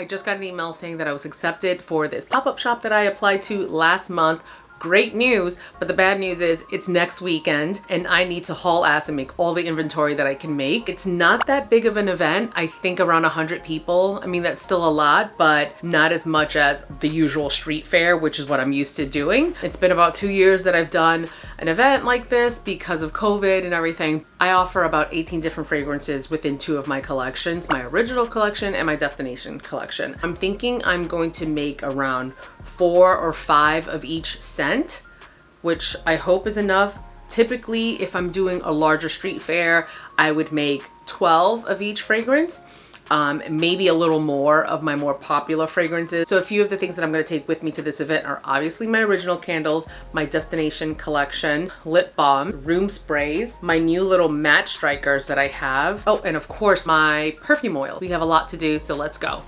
just got an email saying that I was accepted for this pop-up shop that I applied to last month. Great news, but the bad news is it's next weekend and I need to haul ass and make all the inventory that I can make. It's not that big of an event. I think around 100 people. I mean, that's still a lot, but not as much as the usual street fair, which is what I'm used to doing. It's been about 2 years that I've done an event like this because of COVID and everything. I offer about 18 different fragrances within 2 of my collections, my original collection and my destination collection. I'm thinking I'm going to make around 4 or 5 of each scent, which I hope is enough. Typically, if I'm doing a larger street fair, I would make 12 of each fragrance, maybe a little more of my more popular fragrances. So a few of the things that I'm going to take with me to this event are obviously my original candles, my destination collection, lip balm, room sprays, my new little match strikers that I have. Oh, and of course my perfume oil. We have a lot to do, so let's go.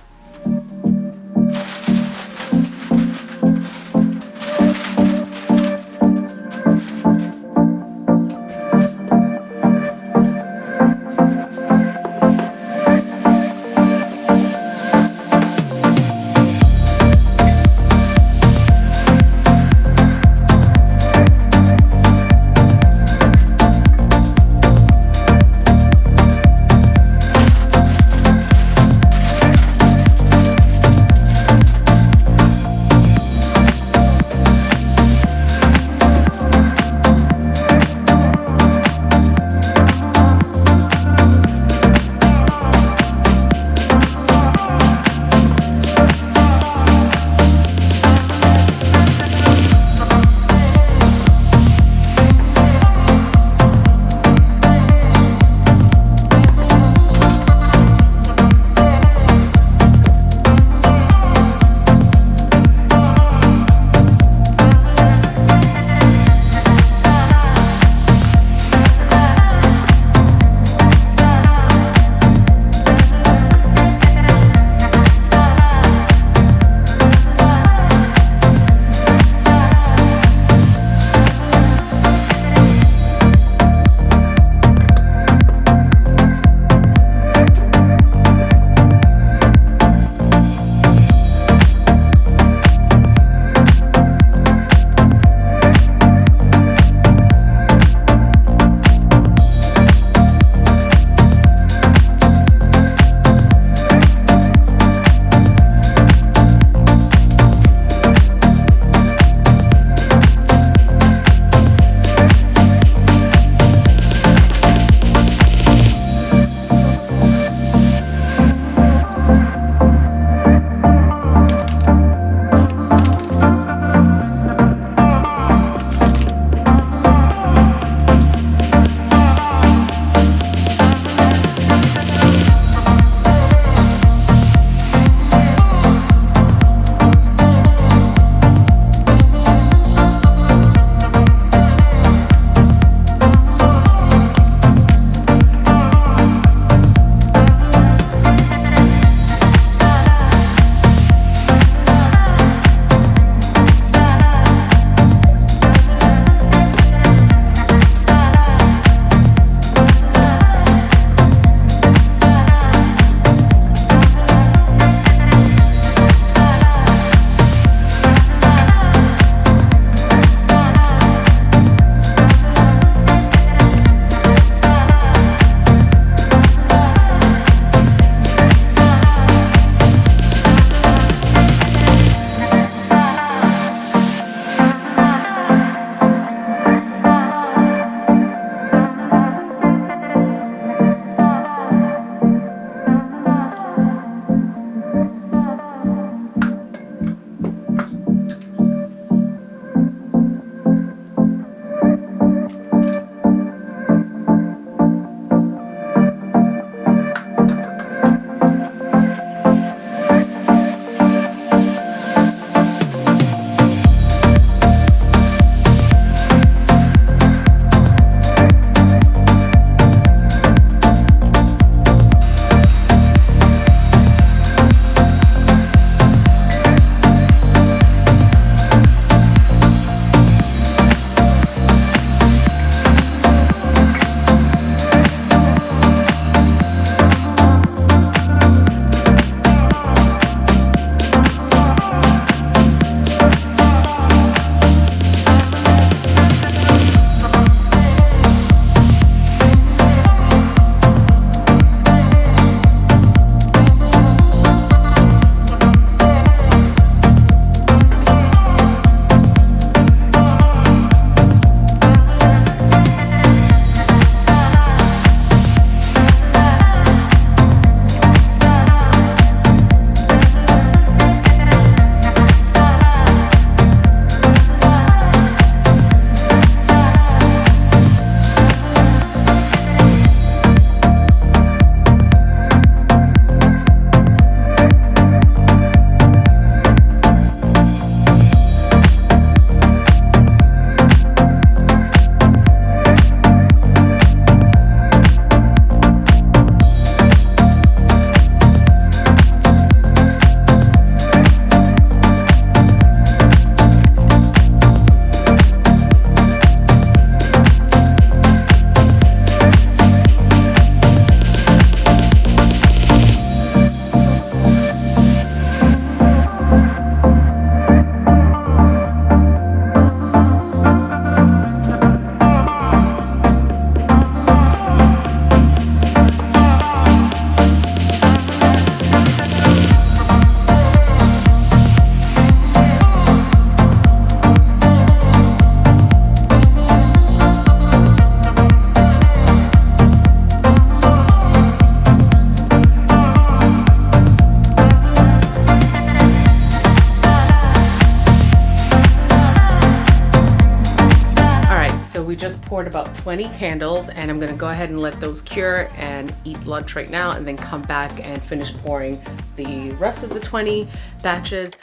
about 20 candles, and I'm gonna go ahead and let those cure and eat lunch right now, and then come back and finish pouring the rest of the 20 batches.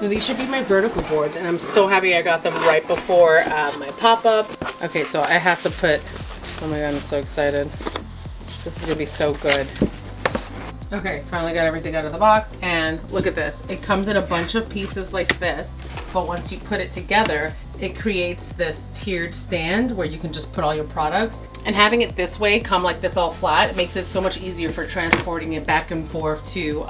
These should be my vertical boards, and I'm so happy I got them right before my pop-up. Okay, so I have to put, oh my god, I'm so excited. This is gonna be so good. Okay, finally got everything out of the box, and look at this. It comes in a bunch of pieces like this, but once you put it together, it creates this tiered stand where you can just put all your products. And having it this way, come like this all flat, it makes it so much easier for transporting it back and forth to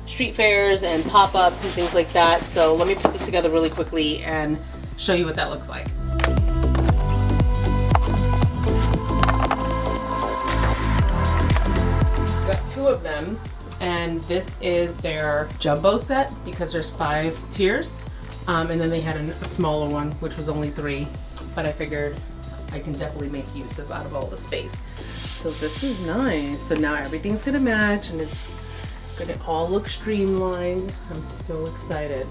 street fairs and pop-ups and things like that. So let me put this together really quickly and show you what that looks like. Got two of them, and this is their jumbo set because there's 5 tiers. And then they had a smaller one, which was only 3, but I figured I can definitely make use of out of all the space. So this is nice. So now everything's gonna match, and it's gonna all look streamlined. I'm so excited.